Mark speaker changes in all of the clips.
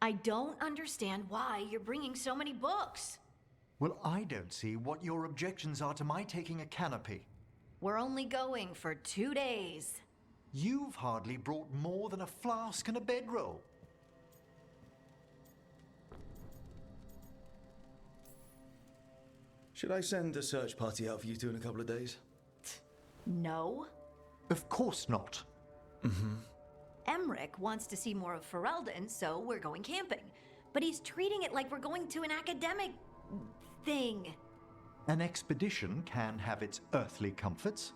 Speaker 1: I don't understand why you're bringing so many books.
Speaker 2: Well, I don't see what your objections are to my taking a canopy.
Speaker 1: We're only going for 2 days.
Speaker 2: You've hardly brought more than a flask and a bedroll.
Speaker 3: Should I send a search party out for you two in a couple of days?
Speaker 1: No.
Speaker 2: Of course not.
Speaker 1: Emmerich wants to see more of Ferelden, so we're going camping. But he's treating it like we're going to an academic thing.
Speaker 2: An expedition can have its earthly comforts.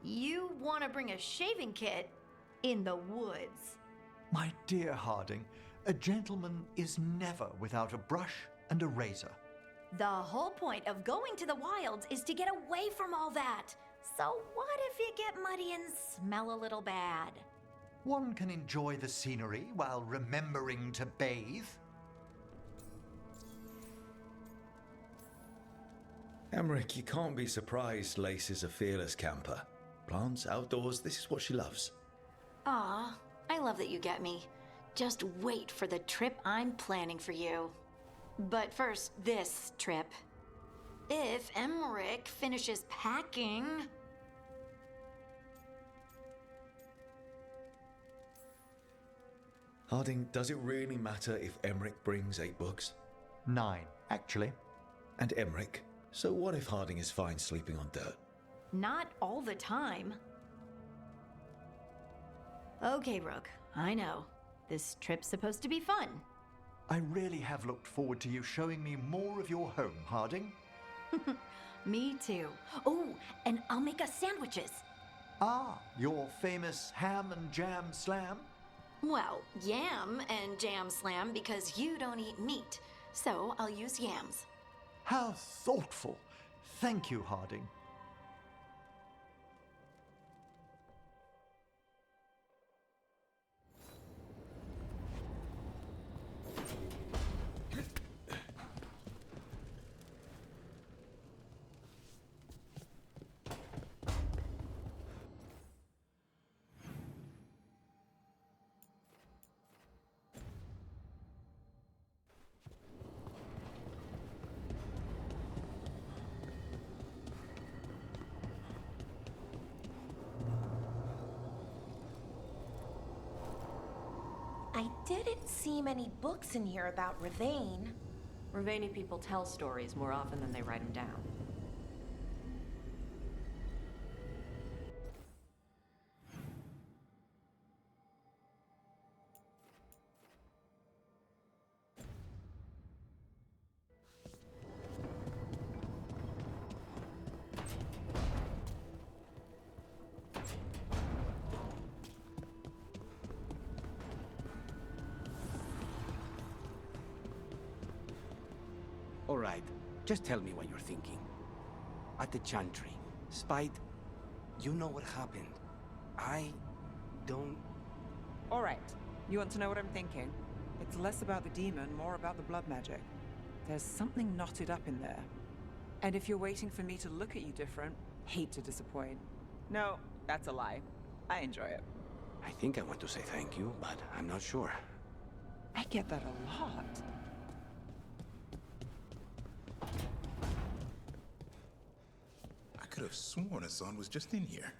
Speaker 1: You want to bring a shaving kit in the woods.
Speaker 2: My dear Harding, a gentleman is never without a brush and a razor.
Speaker 1: The whole point of going to the wilds is to get away from all that. So what if you get muddy and smell a little bad?
Speaker 2: One can enjoy the scenery while remembering to bathe.
Speaker 3: Emmerich, you can't be surprised Lace is a fearless camper. Plants, outdoors, this is what she loves.
Speaker 1: Aw, I love that you get me. Just wait for the trip I'm planning for you. But first, this trip. If Emmerich finishes packing...
Speaker 3: Harding, does it really matter if Emmerich brings 8 books?
Speaker 2: 9, actually.
Speaker 3: And Emmerich? So what if Harding is fine sleeping on dirt?
Speaker 1: Not all the time. Okay, Rook, I know. This trip's supposed to be fun.
Speaker 2: I really have looked forward to you showing me more of your home, Harding.
Speaker 1: Me too. Oh, and I'll make us sandwiches.
Speaker 2: Ah, your famous ham and jam slam?
Speaker 1: Well, yam and jam slam because you don't eat meat. So I'll use yams.
Speaker 2: How thoughtful. Thank you, Harding.
Speaker 4: I didn't see many books in here about Ravane.
Speaker 5: Ravani people tell stories more often than they write them down.
Speaker 6: All right, just tell me what you're thinking. At the Chantry, Spite, you know what happened. I don't...
Speaker 7: All right, you want to know what I'm thinking? It's less about the demon, more about the blood magic. There's something knotted up in there. And if you're waiting for me to look at you different, hate to disappoint. No, that's a lie. I enjoy it.
Speaker 6: I think I want to say thank you, but I'm not sure.
Speaker 7: I get that a lot.
Speaker 8: I could have sworn Hassan was just in here.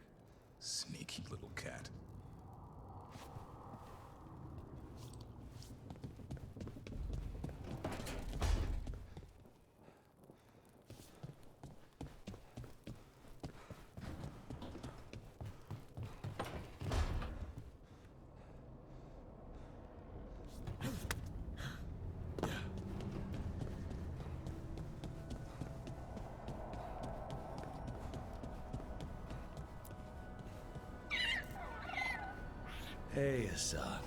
Speaker 8: Sneaky little cat.
Speaker 3: Hey, Hassan.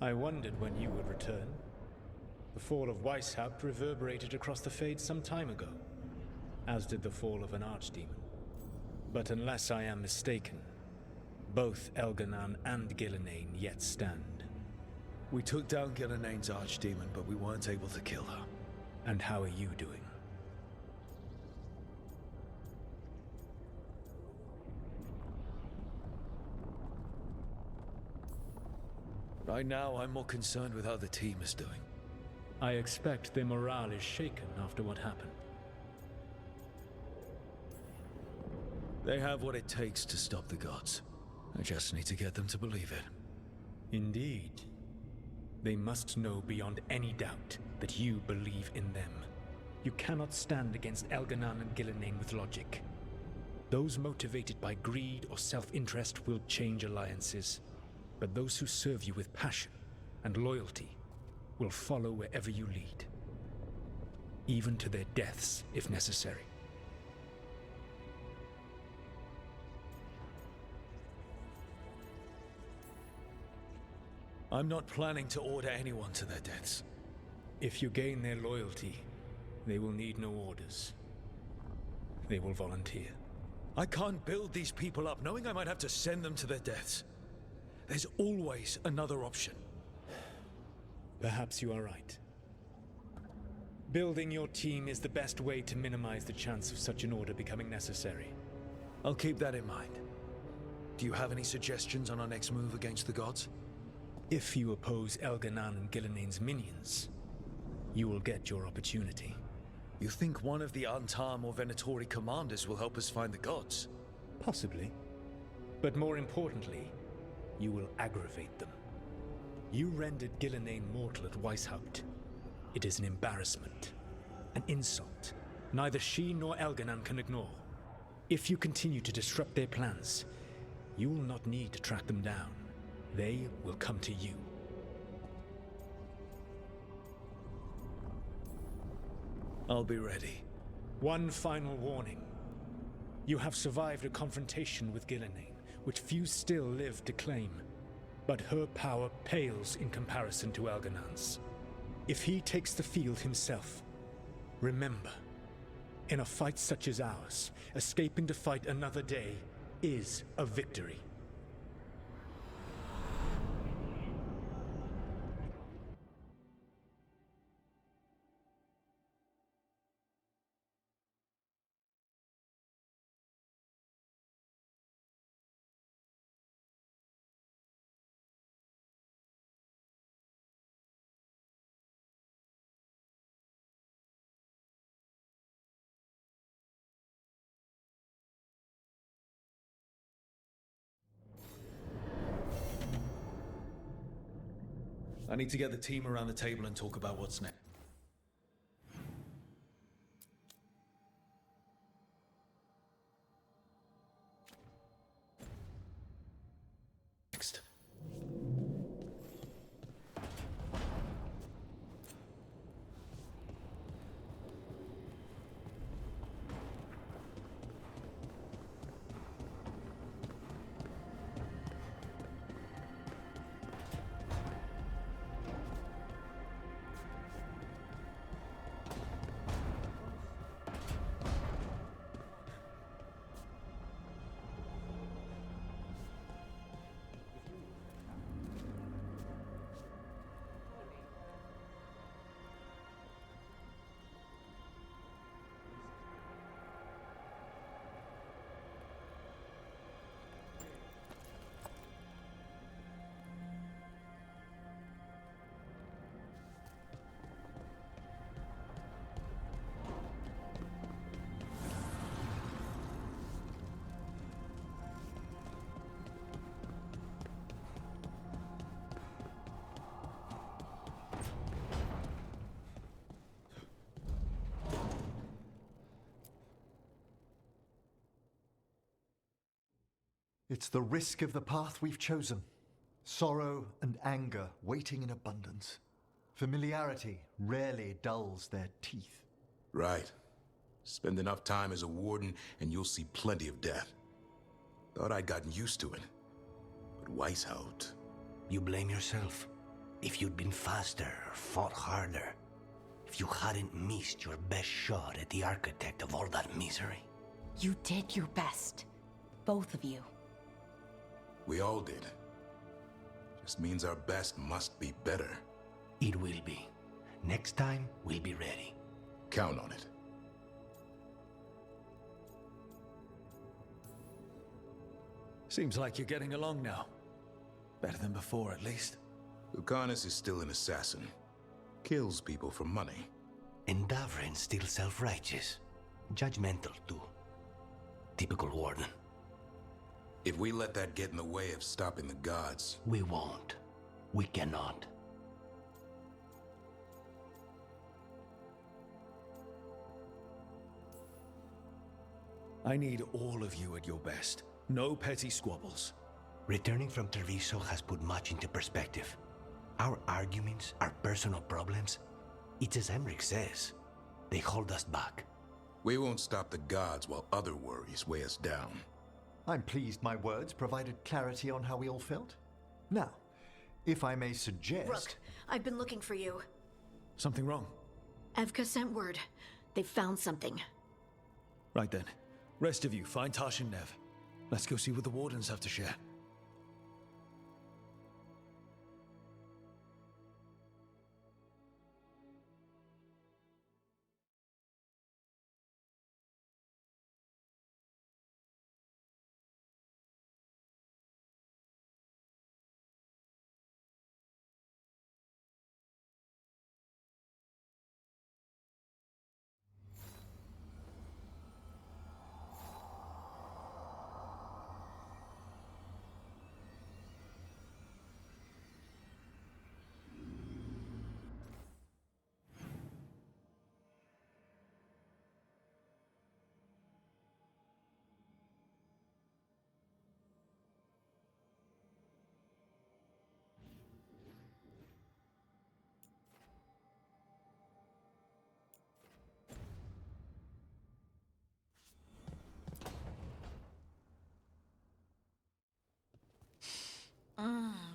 Speaker 9: I wondered when you would return. The fall of Weishaupt reverberated across the Fade some time ago, as did the fall of an archdemon. But unless I am mistaken, both Elganan and Gillenane yet stand.
Speaker 3: We took down Gillenane's archdemon, but we weren't able to kill her.
Speaker 9: And how are you doing?
Speaker 3: Right now, I'm more concerned with how the team is doing.
Speaker 9: I expect their morale is shaken after what happened.
Speaker 3: They have what it takes to stop the gods. I just need to get them to believe it.
Speaker 9: Indeed. They must know beyond any doubt that you believe in them. You cannot stand against Elganan and Gillenane with logic. Those motivated by greed or self-interest will change alliances. But those who serve you with passion and loyalty will follow wherever you lead. Even to their deaths, if necessary.
Speaker 3: I'm not planning to order anyone to their deaths.
Speaker 9: If you gain their loyalty, they will need no orders. They will volunteer.
Speaker 3: I can't build these people up knowing I might have to send them to their deaths. There's always another option.
Speaker 9: Perhaps you are right. Building your team is the best way to minimize the chance of such an order becoming necessary.
Speaker 3: I'll keep that in mind. Do you have any suggestions on our next move against the gods?
Speaker 9: If you oppose Elganan and Gillenane's minions, you will get your opportunity.
Speaker 3: You think one of the Antam or Venatori commanders will help us find the gods?
Speaker 9: Possibly. But more importantly, you will aggravate them. You rendered Gillenane mortal at Weishaupt. It is an embarrassment, an insult, neither she nor Elganan can ignore. If you continue to disrupt their plans, you will not need to track them down. They will come to you.
Speaker 3: I'll be ready.
Speaker 9: One final warning. You have survived a confrontation with Gillenane, which few still live to claim. But her power pales in comparison to Elganan's. If he takes the field himself, remember, in a fight such as ours, escaping to fight another day is a victory.
Speaker 3: I need to get the team around the table and talk about what's next.
Speaker 2: It's the risk of the path we've chosen. Sorrow and anger waiting in abundance. Familiarity rarely dulls their teeth.
Speaker 8: Right. Spend enough time as a warden and you'll see plenty of death. Thought I'd gotten used to it. But Weishaupt...
Speaker 6: You blame yourself.
Speaker 10: If you'd been faster or fought harder, if you hadn't missed your best shot at the architect of all that misery.
Speaker 4: You did your best. Both of you.
Speaker 8: We all did. Just means our best must be better.
Speaker 10: It will be. Next time, we'll be ready.
Speaker 8: Count on it.
Speaker 3: Seems like you're getting along now. Better than before, at least.
Speaker 8: Lucanus is still an assassin. Kills people for money.
Speaker 10: And Davrin's still self-righteous. Judgmental, too. Typical warden.
Speaker 8: If we let that get in the way of stopping the gods...
Speaker 10: We won't. We cannot.
Speaker 3: I need all of you at your best. No petty squabbles.
Speaker 10: Returning from Treviso has put much into perspective. Our arguments, our personal problems, it's as Emmerich says. They hold us back.
Speaker 8: We won't stop the gods while other worries weigh us down.
Speaker 2: I'm pleased my words provided clarity on how we all felt. Now, if I may suggest...
Speaker 1: Rook, I've been looking for you.
Speaker 3: Something wrong?
Speaker 1: Evka sent word. They've found something.
Speaker 3: Right then. Rest of you, find Tash and Nev. Let's go see what the Wardens have to share.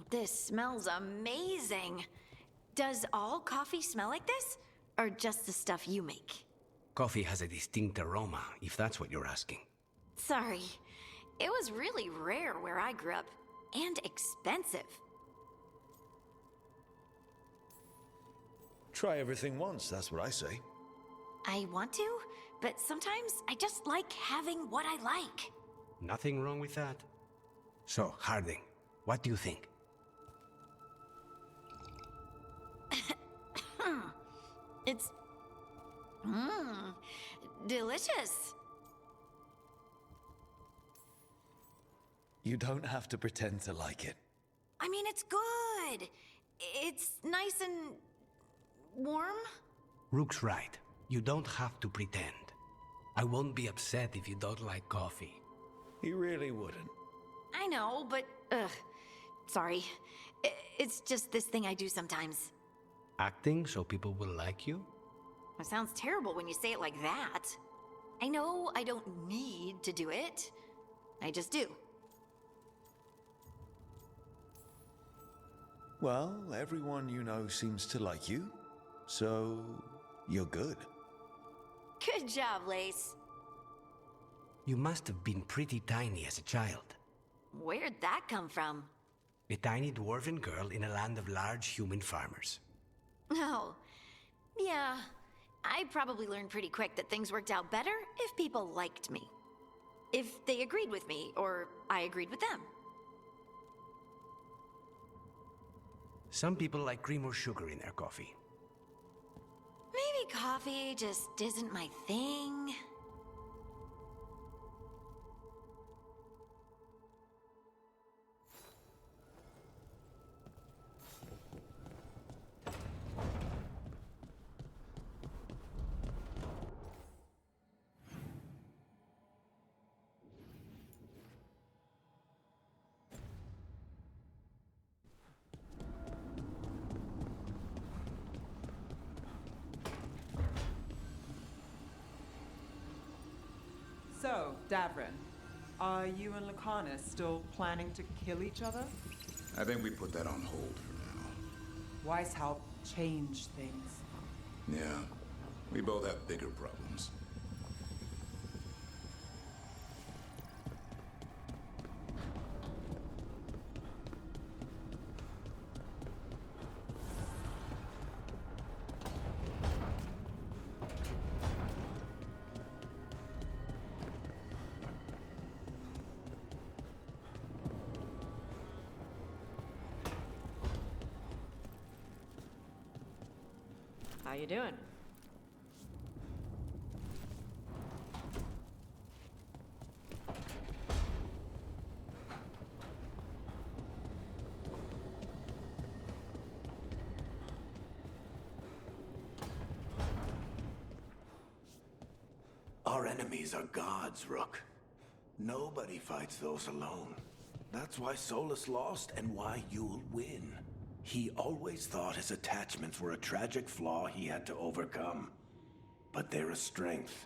Speaker 1: This smells amazing. Does all coffee smell like this? Or just the stuff you make?
Speaker 10: Coffee has a distinct aroma, if that's what you're asking.
Speaker 1: Sorry. It was really rare where I grew up. And expensive.
Speaker 3: Try everything once, that's what I say.
Speaker 1: I want to, but sometimes I just like having what I like.
Speaker 10: Nothing wrong with that. So, Harding, what do you think?
Speaker 1: It's... delicious.
Speaker 3: You don't have to pretend to like it.
Speaker 1: I mean, it's good. It's nice and... warm?
Speaker 10: Rook's right. You don't have to pretend. I won't be upset if you don't like coffee.
Speaker 3: He really wouldn't.
Speaker 1: I know, but... sorry. It's just this thing I do sometimes.
Speaker 10: Acting so people will like you?
Speaker 1: It sounds terrible when you say it like that. I know I don't need to do it. I just do.
Speaker 3: Well, everyone you know seems to like you, so you're good.
Speaker 1: Good job, Lace.
Speaker 10: You must have been pretty tiny as a child.
Speaker 1: Where'd that come from?
Speaker 10: A tiny dwarven girl in a land of large human farmers.
Speaker 1: Oh, yeah. I probably learned pretty quick that things worked out better if people liked me. If they agreed with me, or I agreed with them.
Speaker 10: Some people like cream or sugar in their coffee.
Speaker 1: Maybe coffee just isn't my thing.
Speaker 7: So, Davrin, are you and Lucanus still planning to kill each other?
Speaker 8: I think we put that on hold for now.
Speaker 7: Weishaupt changed things.
Speaker 8: Yeah, we both have bigger problems.
Speaker 5: How you doing?
Speaker 10: Our enemies are gods, Rook. Nobody fights those alone. That's why Solus lost and why you'll win. He always thought his attachments were a tragic flaw he had to overcome. But they're a strength.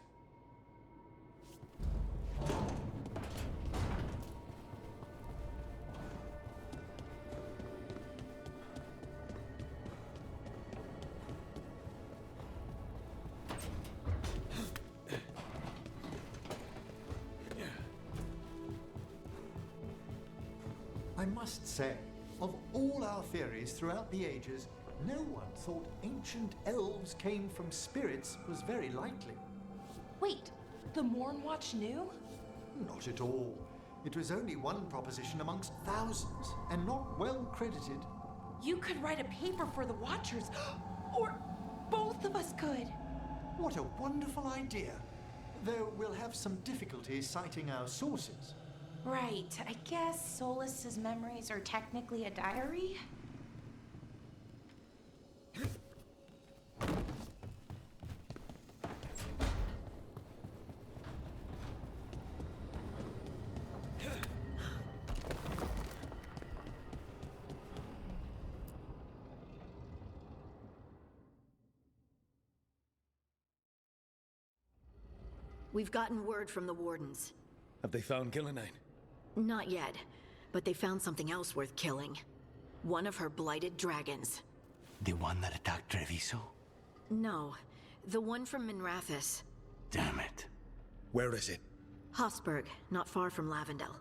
Speaker 2: I must say, of all our theories throughout the ages, no one thought ancient elves came from spirits was very likely.
Speaker 4: Wait, the Mornwatch knew?
Speaker 2: Not at all. It was only one proposition amongst thousands, and not well credited.
Speaker 4: You could write a paper for the Watchers, or both of us could.
Speaker 2: What a wonderful idea. Though we'll have some difficulty citing our sources.
Speaker 4: Right, I guess Solus's memories are technically a diary?
Speaker 1: We've gotten word from the Wardens.
Speaker 3: Have they found Gillenane?
Speaker 1: Not yet, but they found something else worth killing. One of her blighted dragons.
Speaker 10: The one that attacked Treviso?
Speaker 1: No, the one from Minrathous.
Speaker 10: Damn it.
Speaker 3: Where is it?
Speaker 1: Hofsburg, not far from Lavendel.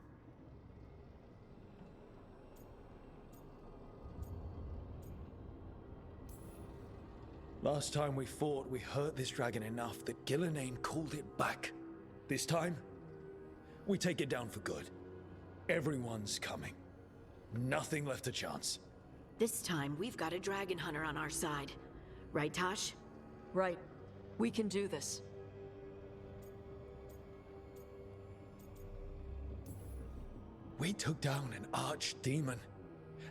Speaker 3: Last time we fought, we hurt this dragon enough that Gillenane called it back. This time, we take it down for good. Everyone's coming. Nothing left to chance.
Speaker 1: This time, we've got a dragon hunter on our side. Right, Tosh?
Speaker 5: Right. We can do this.
Speaker 3: We took down an archdemon,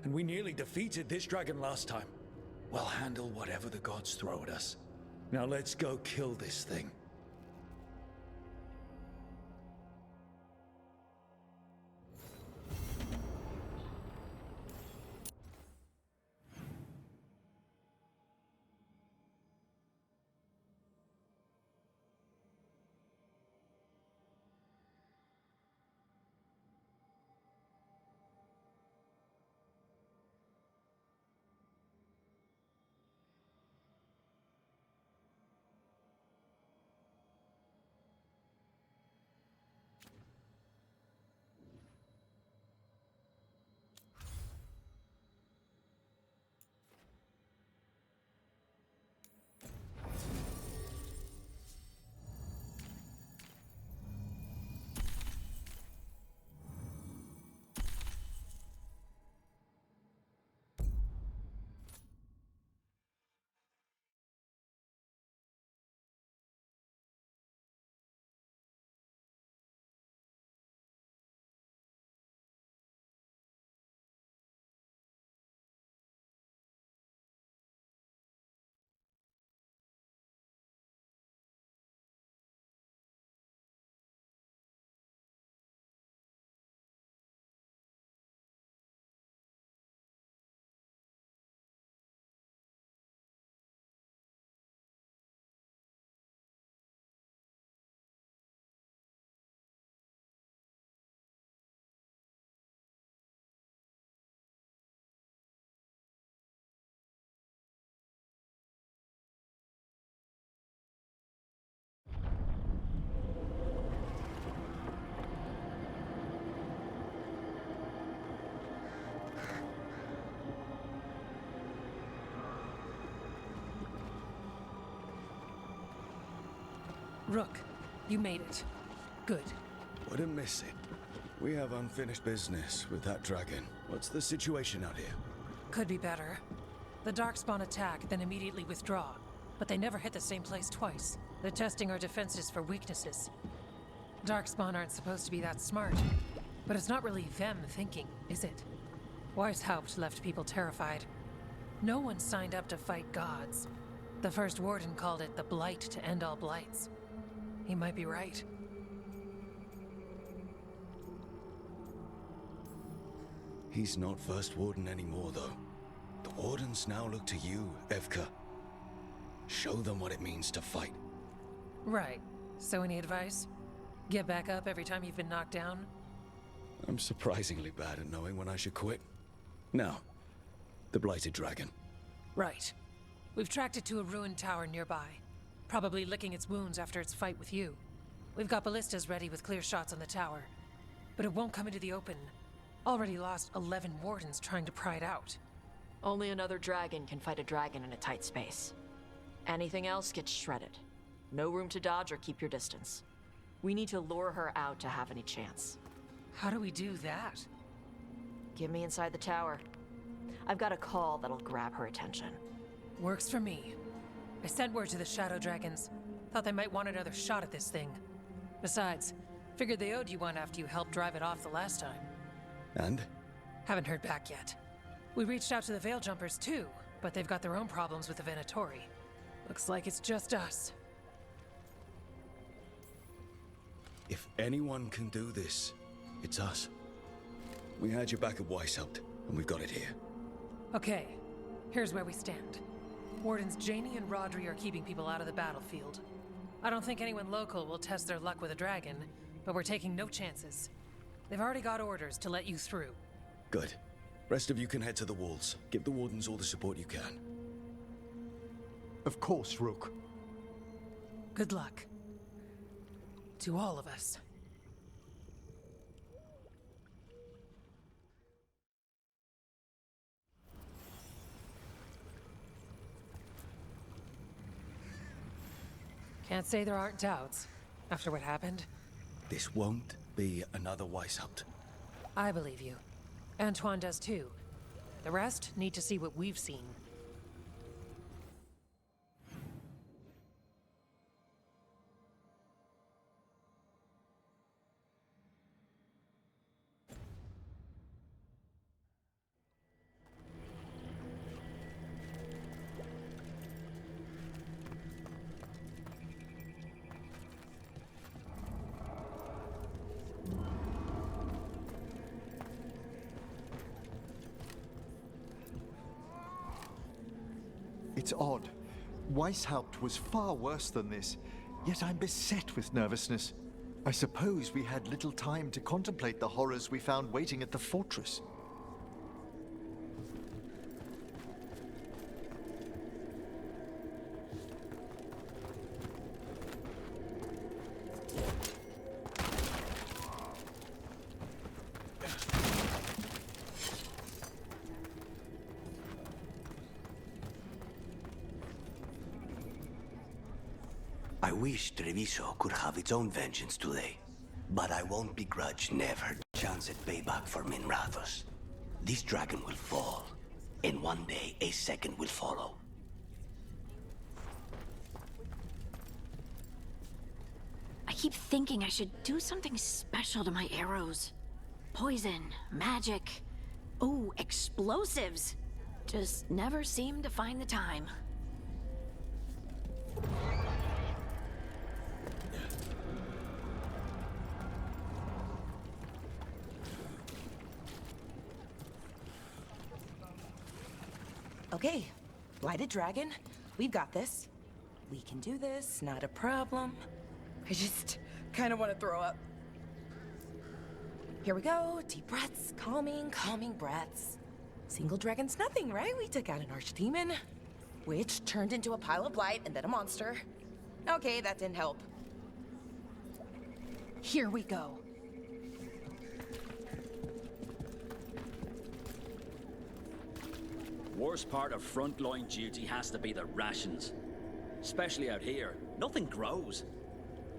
Speaker 3: and we nearly defeated this dragon last time. We'll handle whatever the gods throw at us. Now let's go kill this thing.
Speaker 11: Rook, you made it. Good.
Speaker 12: Wouldn't miss it. We have unfinished business with that dragon. What's the situation out here?
Speaker 11: Could be better. The Darkspawn attack, then immediately withdraw. But they never hit the same place twice. They're testing our defenses for weaknesses. Darkspawn aren't supposed to be that smart. But it's not really them thinking, is it? Weishaupt left people terrified. No one signed up to fight gods. The first warden called it the blight to end all blights. He might be right.
Speaker 12: He's not First Warden anymore, though. The Wardens now look to you, Evka. Show them what it means to fight.
Speaker 11: Right. So any advice? Get back up every time you've been knocked down?
Speaker 12: I'm surprisingly bad at knowing when I should quit. Now, the Blighted Dragon.
Speaker 11: Right. We've tracked it to a ruined tower nearby. Probably licking its wounds after its fight with you. We've got ballistas ready with clear shots on the tower. But it won't come into the open. Already lost 11 wardens trying to pry it out.
Speaker 5: Only another dragon can fight a dragon in a tight space. Anything else gets shredded. No room to dodge or keep your distance. We need to lure her out to have any chance.
Speaker 11: How do we do that?
Speaker 5: Get me inside the tower. I've got a call that'll grab her attention.
Speaker 11: Works for me. I sent word to the Shadow Dragons. Thought they might want another shot at this thing. Besides, figured they owed you one after you helped drive it off the last time.
Speaker 12: And?
Speaker 11: Haven't heard back yet. We reached out to the Veil Jumpers too, but they've got their own problems with the Venatori. Looks like it's just us.
Speaker 12: If anyone can do this, it's us. We had your back at Weishaupt, and we've got it here.
Speaker 11: Okay, here's where we stand. Wardens Janie and Rodri are keeping people out of the battlefield. I don't think anyone local will test their luck with a dragon, but we're taking no chances. They've already got orders to let you through.
Speaker 12: Good. Rest of you can head to the walls. Give the Wardens all the support you can.
Speaker 2: Of course, Rook.
Speaker 11: Good luck. To all of us. Can't say there aren't doubts, after what happened.
Speaker 12: This won't be another Weishaupt.
Speaker 11: I believe you. Antoine does too. The rest need to see what we've seen.
Speaker 2: It's odd. Weishaupt was far worse than this, yet I'm beset with nervousness. I suppose we had little time to contemplate the horrors we found waiting at the fortress.
Speaker 10: I wish Treviso could have its own vengeance today, but I won't begrudge Never chance at payback for Minrathos. This dragon will fall, and one day a second will follow.
Speaker 1: I keep thinking I should do something special to my arrows. Poison, magic, oh, explosives. Just never seem to find the time.
Speaker 4: Okay, Blighted Dragon, we've got this. We can do this, not a problem. I just kind of want to throw up. Here we go, deep breaths, calming breaths. Single dragon's nothing, right? We took out an archdemon, which turned into a pile of blight and then a monster. Okay, that didn't help. Here we go.
Speaker 13: Worst part of frontline duty has to be the rations. Especially out here, nothing grows.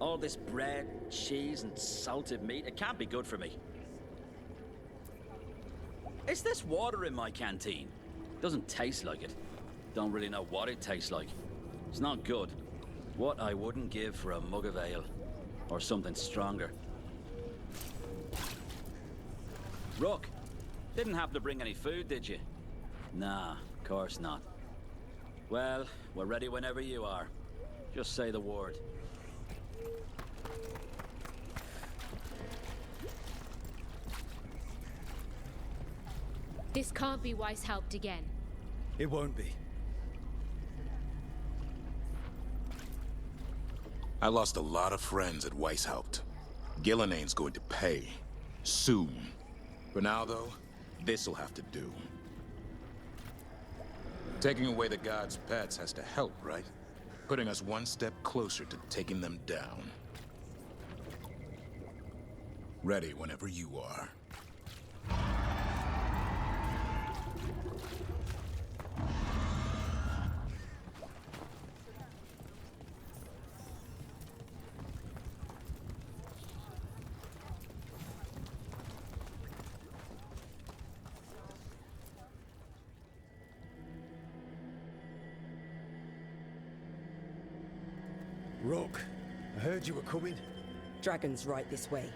Speaker 13: All this bread, cheese, and salted meat, it can't be good for me. It's this water in my canteen. Doesn't taste like it. Don't really know what it tastes like. It's not good. What I wouldn't give for a mug of ale. Or something stronger. Rook, didn't happen to bring any food, did you? Nah, of course not. Well, we're ready whenever you are. Just say the word.
Speaker 14: This can't be Weishaupt again.
Speaker 3: It won't be.
Speaker 8: I lost a lot of friends at Weishaupt. Gillenane's going to pay. Soon. For now, though, this'll have to do. Taking away the gods' pets has to help, right? Putting us one step closer to taking them down. Ready whenever you are.
Speaker 3: Rook, I heard you were coming.
Speaker 15: Dragon's right this way.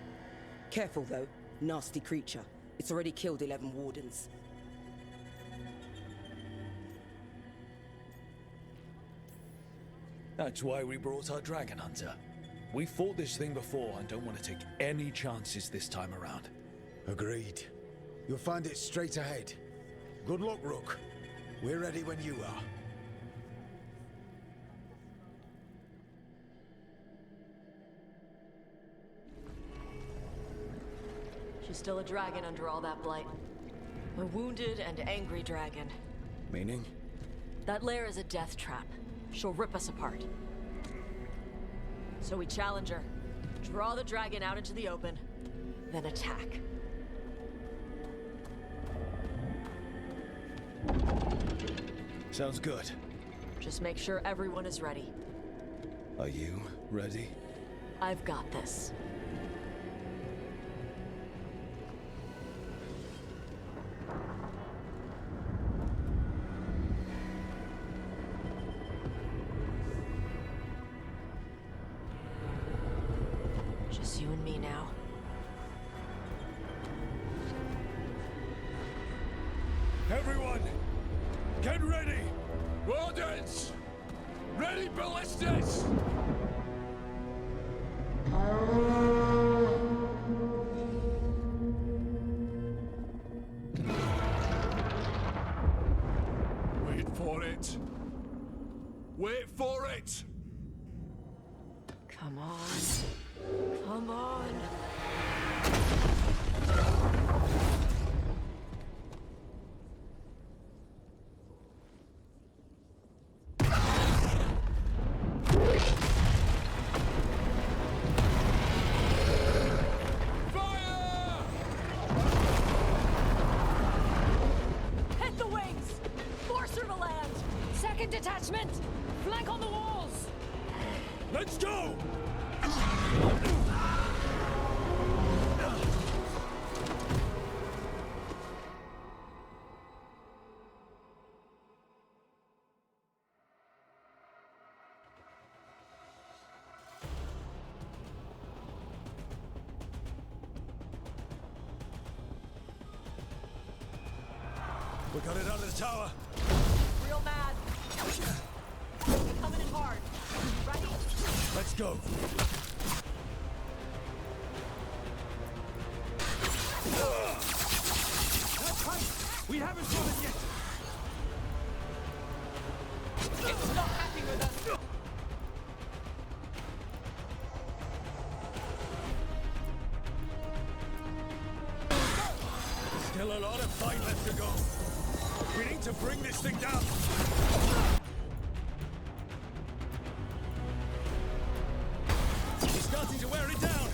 Speaker 15: Careful, though. Nasty creature. It's already killed 11 wardens.
Speaker 3: That's why we brought our dragon hunter. We fought this thing before and don't want to take any chances this time around.
Speaker 16: Agreed. You'll find it straight ahead. Good luck, Rook. We're ready when you are.
Speaker 5: She's still a dragon under all that blight. A wounded and angry dragon.
Speaker 12: Meaning?
Speaker 5: That lair is a death trap. She'll rip us apart. So we challenge her, draw the dragon out into the open, then attack.
Speaker 3: Sounds good.
Speaker 5: Just make sure everyone is ready.
Speaker 12: Are you ready?
Speaker 5: I've got this. Just you and me now.
Speaker 3: Everyone, get ready! Wardens! Ready ballistas!
Speaker 17: Wait for it. Wait for it!
Speaker 5: Come on. Come on.
Speaker 14: Hit the wings! Force her to land! Second detachment! Flank on the walls!
Speaker 3: Let's go! We got it out of the tower.
Speaker 5: Real mad. Coming in hard. Ready?
Speaker 3: Let's go.
Speaker 17: We haven't got it yet!
Speaker 14: It's not happy with us!
Speaker 3: Still a lot of fight left to go. We need to bring this thing down. He's starting to wear it down.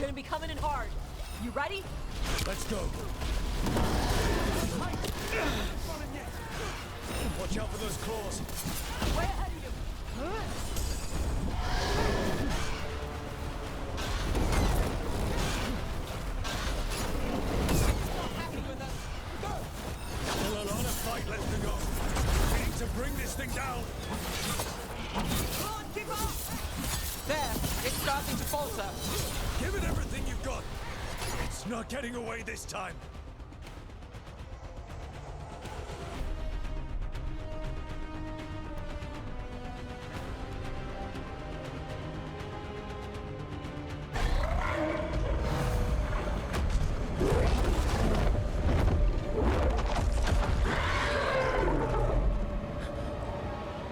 Speaker 5: gonna be coming in hard. You ready?
Speaker 3: Let's go. Watch out for those claws.
Speaker 5: Way ahead of you.
Speaker 3: Still a lot of fight left to go. We need to bring this thing down.
Speaker 5: Come on, keep up!
Speaker 18: There, it's starting to falter.
Speaker 3: Give it everything you've got. It's not getting away this time.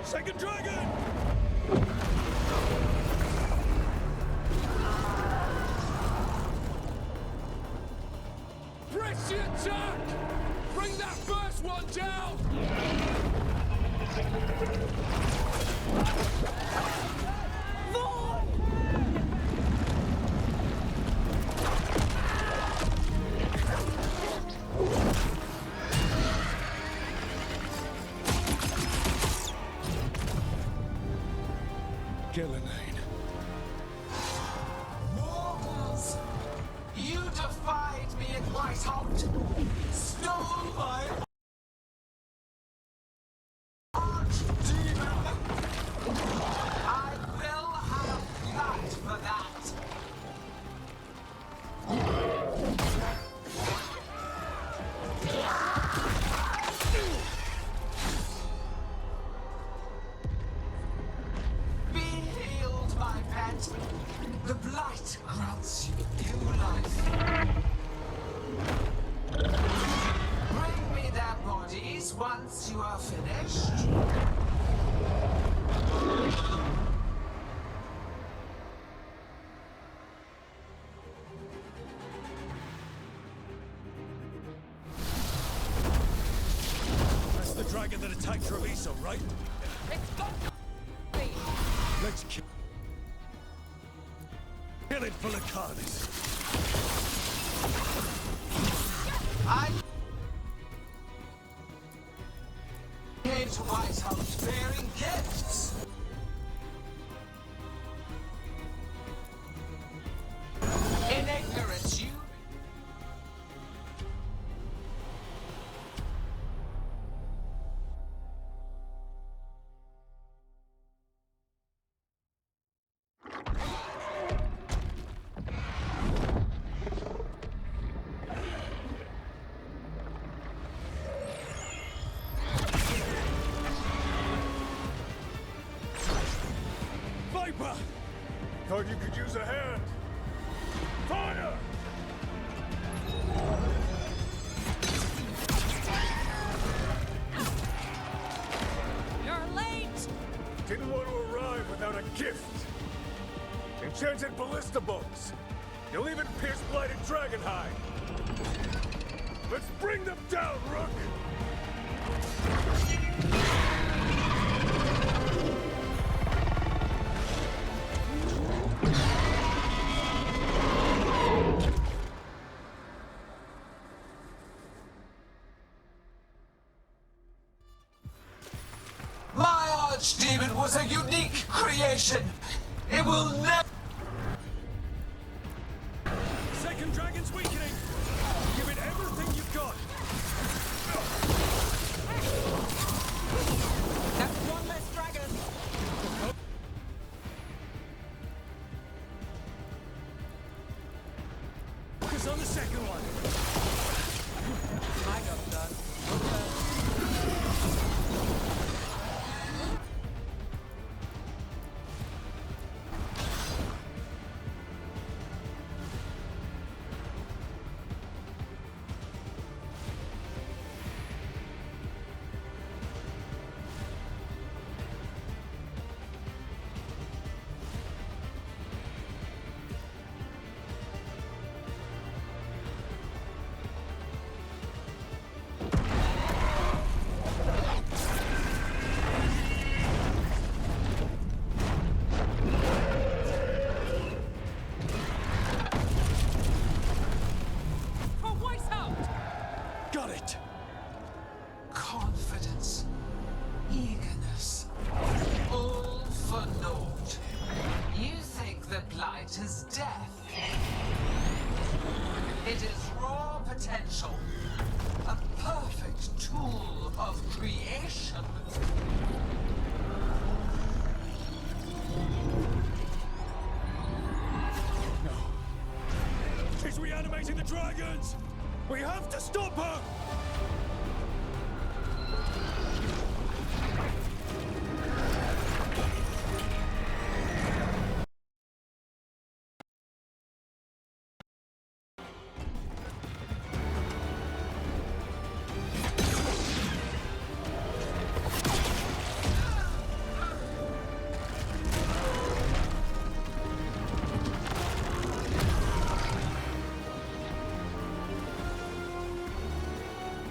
Speaker 3: Second dragon!
Speaker 17: Press the attack! Bring that first one down!
Speaker 3: Gillenane.
Speaker 19: Mortals! You defied me at Whitehall! Stole my archdemon! I will have that for that! Be healed, my pet! The blight grants you new life. Bring me their bodies once you are finished.
Speaker 3: That's the dragon that attacked Treviso, right?
Speaker 18: It's got
Speaker 3: Let's kill it for Lucanus.
Speaker 19: I came to Whitehall bearing gifts. In ignorance, you.
Speaker 3: Viper! Thought you could use a hand. Fire!
Speaker 14: You're late!
Speaker 3: Didn't want to arrive without a gift. Enchanted ballista bolts. You'll even pierce blighted dragonhide. Let's bring them down, Rook!
Speaker 19: My archdemon was a unique creation. It will never.
Speaker 3: Second dragon's weakening. Give it everything you've got.
Speaker 18: That's one less dragon.
Speaker 3: Focus on the second one.
Speaker 18: I got it done. Okay.
Speaker 19: tool of creation.
Speaker 3: She's reanimating the dragons! We have to stop her!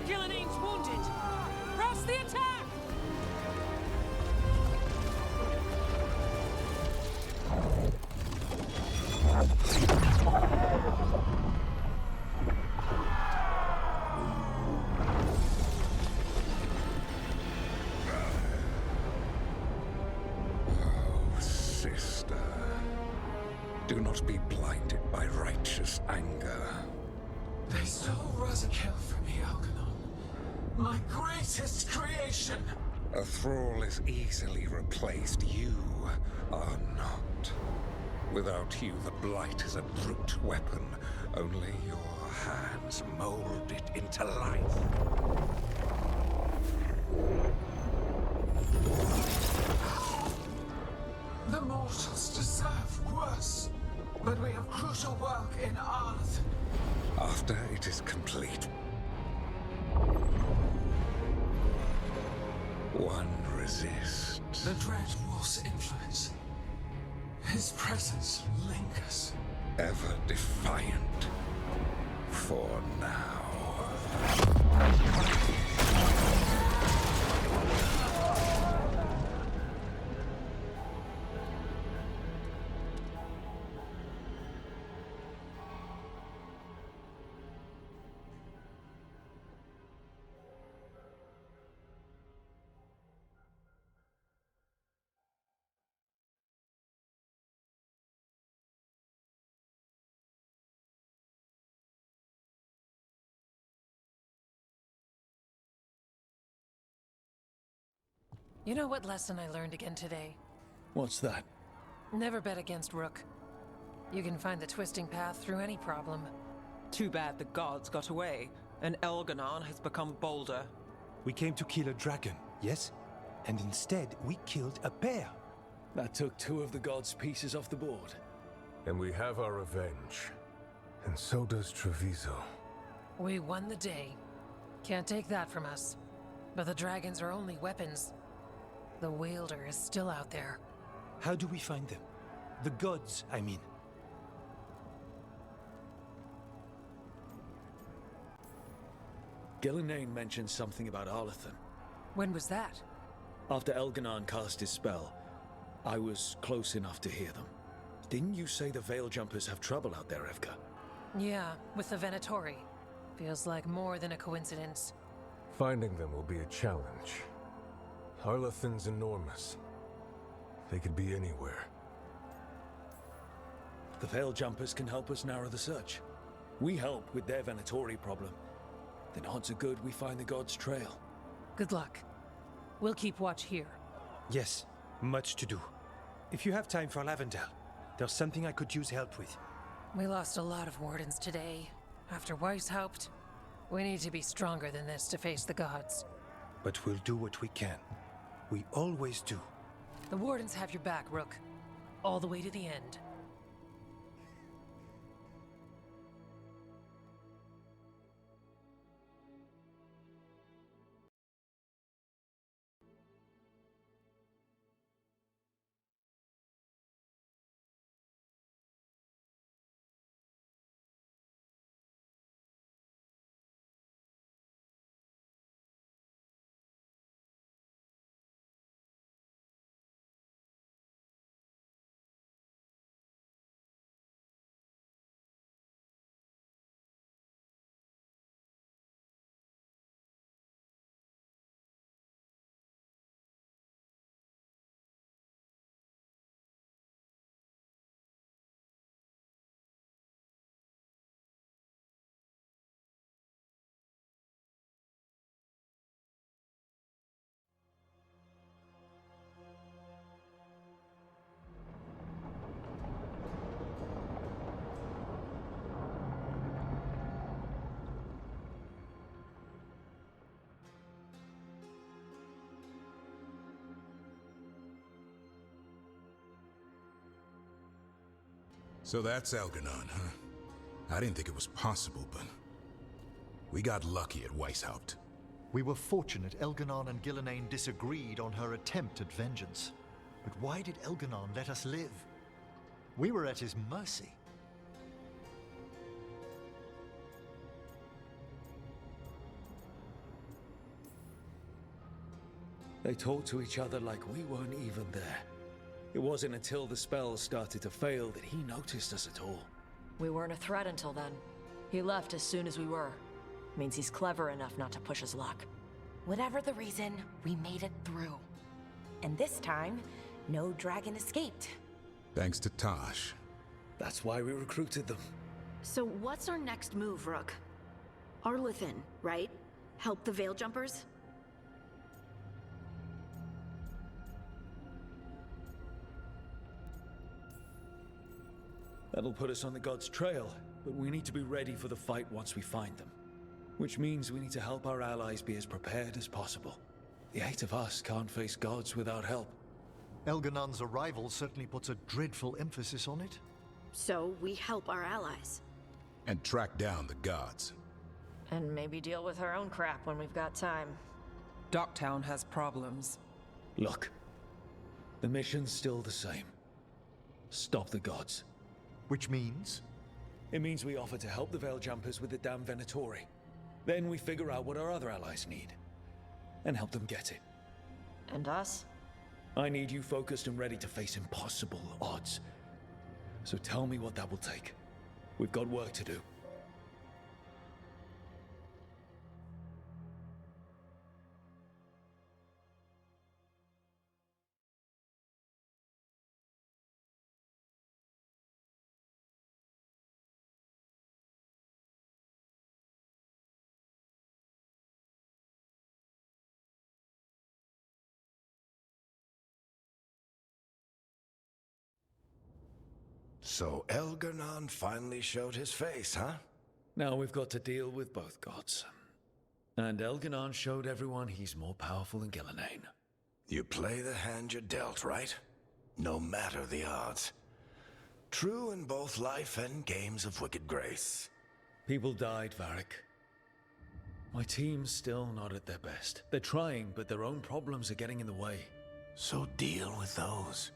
Speaker 11: Gillinane's wounded! Press the attack!
Speaker 20: Oh, sister. Do not be blinded by righteous anger.
Speaker 19: They stole Razakel from me, Algernon. My greatest creation.
Speaker 20: A thrall is easily replaced. You are not. Without you, the Blight is a brute weapon. Only your hands mold it into life.
Speaker 19: The mortals deserve worse. But we have crucial work in Arth.
Speaker 20: After it is complete, one resists.
Speaker 19: The Dread Wolf's influence. His presence lingers.
Speaker 20: Ever defiant. For now.
Speaker 11: You know what lesson I learned again today?
Speaker 3: What's that?
Speaker 11: Never bet against Rook. You can find the twisting path through any problem.
Speaker 18: Too bad the gods got away, and Elganon has become bolder.
Speaker 21: We came to kill a dragon, yes? And instead, we killed a bear.
Speaker 3: That took 2 of the gods' pieces off the board.
Speaker 22: And we have our revenge. And so does Treviso.
Speaker 11: We won the day. Can't take that from us. But the dragons are only weapons. The wielder is still out there.
Speaker 21: How do we find them? The gods, I mean.
Speaker 3: Gillinane mentioned something about Arlathan.
Speaker 11: When was that?
Speaker 3: After Elganon cast his spell, I was close enough to hear them. Didn't you say the Veil Jumpers have trouble out there, Evka?
Speaker 11: Yeah, with the Venatori. Feels like more than a coincidence.
Speaker 22: Finding them will be a challenge. Arlathan's enormous. They could be anywhere.
Speaker 3: The Veil Jumpers can help us narrow the search. We help with their Venatori problem. Then odds are good we find the god's trail.
Speaker 11: Good luck. We'll keep watch here.
Speaker 21: Yes, much to do. If you have time for Lavendel, there's something I could use help with.
Speaker 11: We lost a lot of wardens today. After Weishaupt, we need to be stronger than this to face the gods.
Speaker 21: But we'll do what we can. We always do.
Speaker 11: The wardens have your back, Rook. All the way to the end.
Speaker 8: So that's Elganon, huh? I didn't think it was possible, but we got lucky at Weishaupt.
Speaker 2: We were fortunate Elganon and Gillenane disagreed on her attempt at vengeance. But why did Elganon let us live? We were at his mercy.
Speaker 3: They talked to each other like we weren't even there. It wasn't until the spells started to fail that he noticed us at all.
Speaker 5: We weren't a threat until then. He left as soon as we were. Means he's clever enough not to push his luck.
Speaker 4: Whatever the reason, we made it through. And this time, no dragon escaped.
Speaker 8: Thanks to Tosh.
Speaker 3: That's why we recruited them.
Speaker 1: So what's our next move, Rook? Arlethan, right? Help the Veil Jumpers?
Speaker 3: That'll put us on the gods' trail, but we need to be ready for the fight once we find them. Which means we need to help our allies be as prepared as possible. The 8 of us can't face gods without help.
Speaker 2: Elganon's arrival certainly puts a dreadful emphasis on it.
Speaker 1: So we help our allies.
Speaker 8: And track down the gods.
Speaker 5: And maybe deal with our own crap when we've got time.
Speaker 18: Docktown has problems.
Speaker 3: Look, the mission's still the same. Stop the gods.
Speaker 2: Which means?
Speaker 3: It means we offer to help the Veil Jumpers with the damn Venatori. Then we figure out what our other allies need. And help them get it.
Speaker 5: And us?
Speaker 3: I need you focused and ready to face impossible odds. So tell me what that will take. We've got work to do.
Speaker 10: So Elganon finally showed his face, huh?
Speaker 3: Now we've got to deal with both gods. And Elganon showed everyone he's more powerful than Gillenane.
Speaker 10: You play the hand you're dealt, right? No matter the odds. True in both life and games of wicked grace.
Speaker 3: People died, Varric. My team's still not at their best. They're trying, but their own problems are getting in the way.
Speaker 10: So deal with those.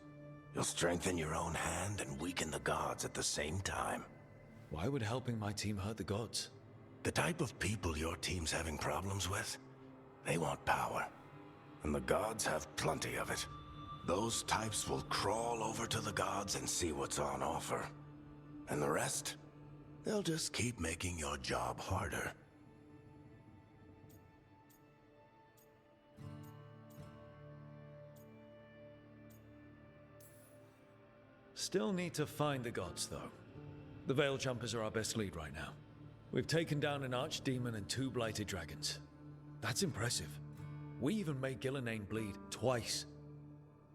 Speaker 10: You'll strengthen your own hand and weaken the gods at the same time.
Speaker 3: Why would helping my team hurt the gods?
Speaker 10: The type of people your team's having problems with, they want power. And the gods have plenty of it. Those types will crawl over to the gods and see what's on offer. And the rest, they'll just keep making your job harder.
Speaker 3: Still need to find the gods, though. The Veil Jumpers are our best lead right now. We've taken down an archdemon and 2 blighted dragons. That's impressive. We even made Gillenane bleed twice.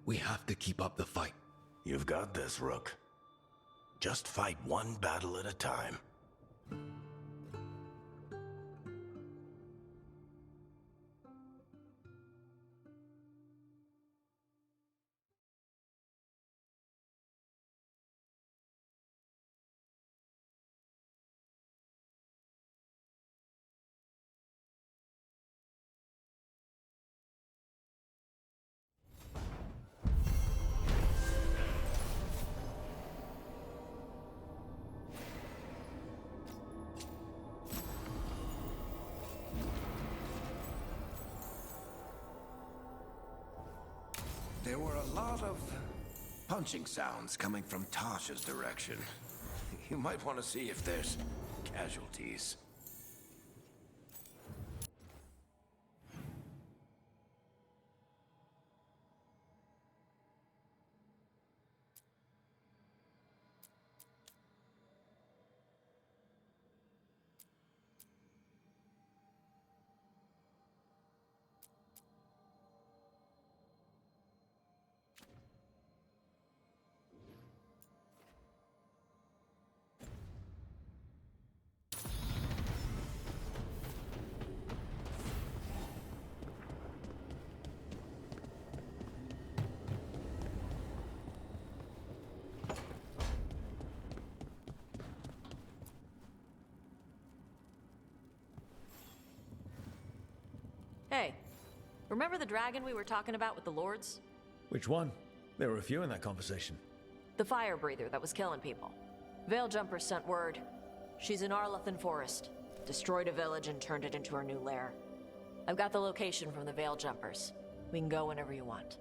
Speaker 3: We have to keep up the fight.
Speaker 10: You've got this, Rook. Just fight one battle at a time. There were a lot of punching sounds coming from Tasha's direction. You might want to see if there's casualties.
Speaker 5: Hey, remember the dragon we were talking about with the lords?
Speaker 3: Which one? There were a few in that conversation.
Speaker 5: The fire breather that was killing people. Veiljumpers sent word. She's in Arlathan Forest. Destroyed a village and turned it into her new lair. I've got the location from the Veiljumpers. We can go whenever you want.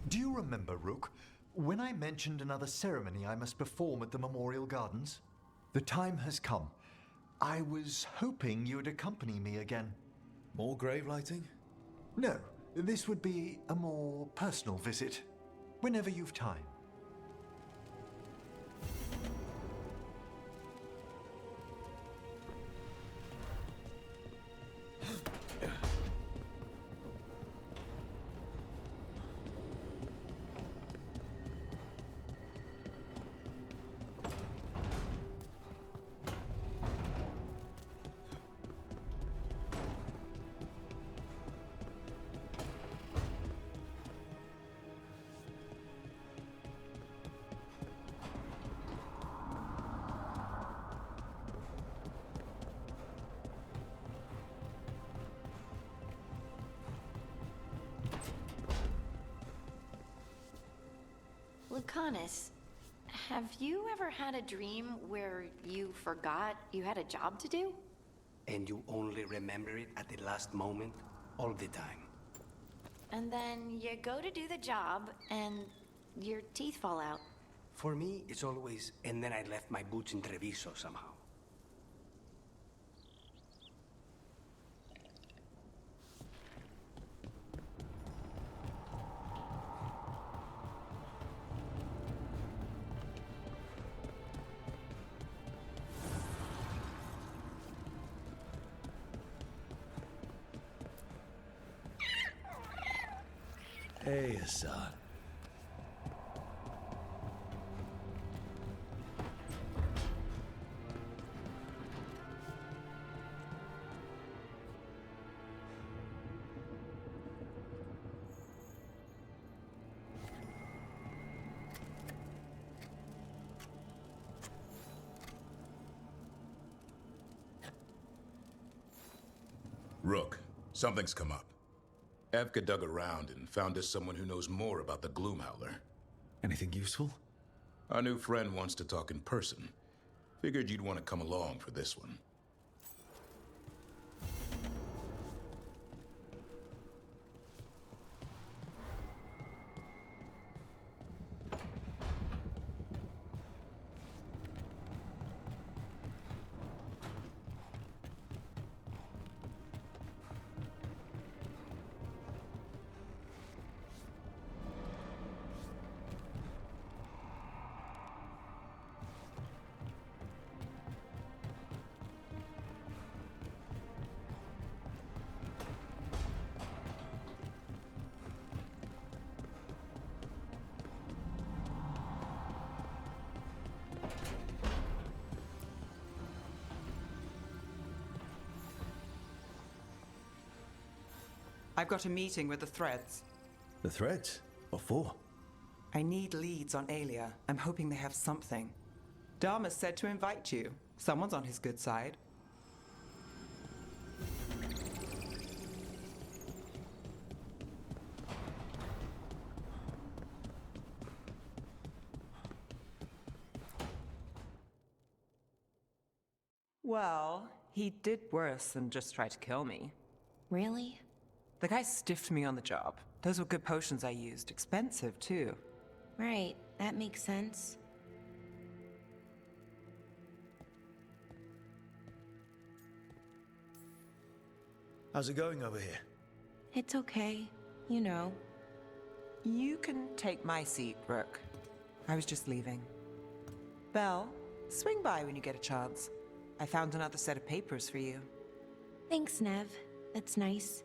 Speaker 2: Do you remember, Rook, when I mentioned another ceremony I must perform at the Memorial Gardens? The time has come. I was hoping you'd accompany me again.
Speaker 3: More grave lighting?
Speaker 2: No, this would be a more personal visit. Whenever you've time.
Speaker 1: Lucanus, have you ever had a dream where you forgot you had a job to do?
Speaker 6: And you only remember it at the last moment, all the time.
Speaker 1: And then you go to do the job, and your teeth fall out.
Speaker 6: For me, it's always, and then I left my boots in Treviso somehow.
Speaker 3: Hey, Hassan.
Speaker 8: Rook, something's come up. Evka dug around and found us someone who knows more about the Gloomhowler.
Speaker 3: Anything useful?
Speaker 8: Our new friend wants to talk in person. Figured you'd want to come along for this one.
Speaker 7: I've got a meeting with the Threads.
Speaker 3: The Threads? What for?
Speaker 7: I need leads on Aelia. I'm hoping they have something. Dharma said to invite you. Someone's on his good side. Well, he did worse than just try to kill me.
Speaker 1: Really?
Speaker 7: The guy stiffed me on the job. Those were good potions I used. Expensive, too.
Speaker 4: Right, that makes sense.
Speaker 3: How's it going over here?
Speaker 4: It's okay. You know.
Speaker 7: You can take my seat, Rook. I was just leaving. Belle, swing by when you get a chance. I found another set of papers for you.
Speaker 4: Thanks, Nev. That's nice.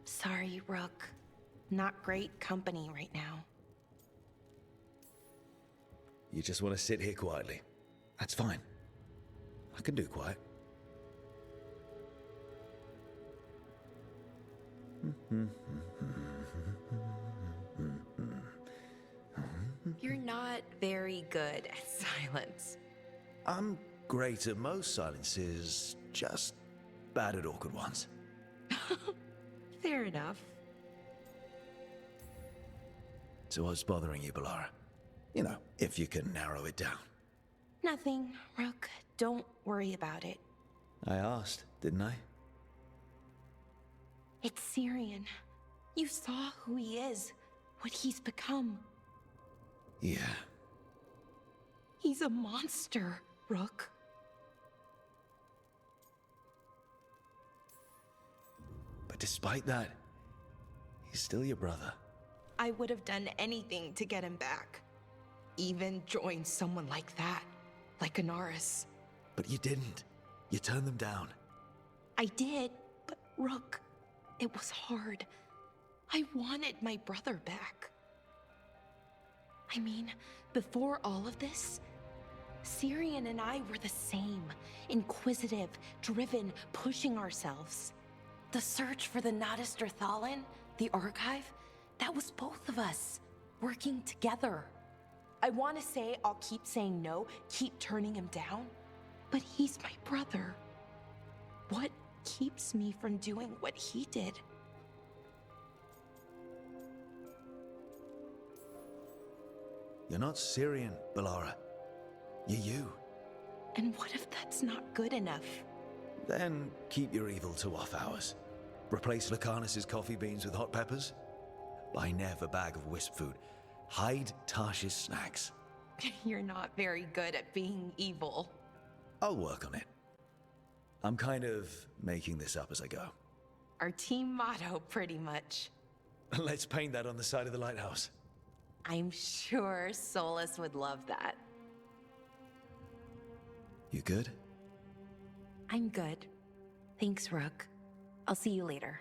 Speaker 4: So Sorry, Rook. Not great company right now.
Speaker 3: You just want to sit here quietly. That's fine. I can do quiet.
Speaker 4: You're not very good at silence.
Speaker 3: I'm great at most silences, just bad at awkward ones.
Speaker 4: Fair enough.
Speaker 3: So what's bothering you, Balara? You know, if you can narrow it down.
Speaker 4: Nothing, Rook. Don't worry about it.
Speaker 3: I asked, didn't I?
Speaker 4: It's Syrian. You saw who he is, what he's become.
Speaker 3: Yeah.
Speaker 4: He's a monster, Rook.
Speaker 3: But despite that, he's still your brother.
Speaker 4: I would have done anything to get him back. Even join someone like that, like Anaris.
Speaker 3: But you didn't. You turned them down.
Speaker 4: I did, but Rook, it was hard. I wanted my brother back. I mean, before all of this, Syrian and I were the same. Inquisitive, driven, pushing ourselves. The search for the Nadister Thalin, the archive, that was both of us, working together. I want to say I'll keep saying no, keep turning him down, but he's my brother. What keeps me from doing what he did?
Speaker 3: You're not Syrian, Balara. You're you.
Speaker 4: And what if that's not good enough?
Speaker 3: Then keep your evil to off hours. Replace Lacanus's coffee beans with hot peppers. Buy Nev a bag of wisp food. Hide Tasha's snacks.
Speaker 4: You're not very good at being evil.
Speaker 3: I'll work on it. I'm kind of making this up as I go.
Speaker 4: Our team motto, pretty much.
Speaker 3: Let's paint that on the side of the lighthouse.
Speaker 4: I'm sure Solus would love that.
Speaker 3: You good?
Speaker 4: I'm good. Thanks, Rook. I'll see you later.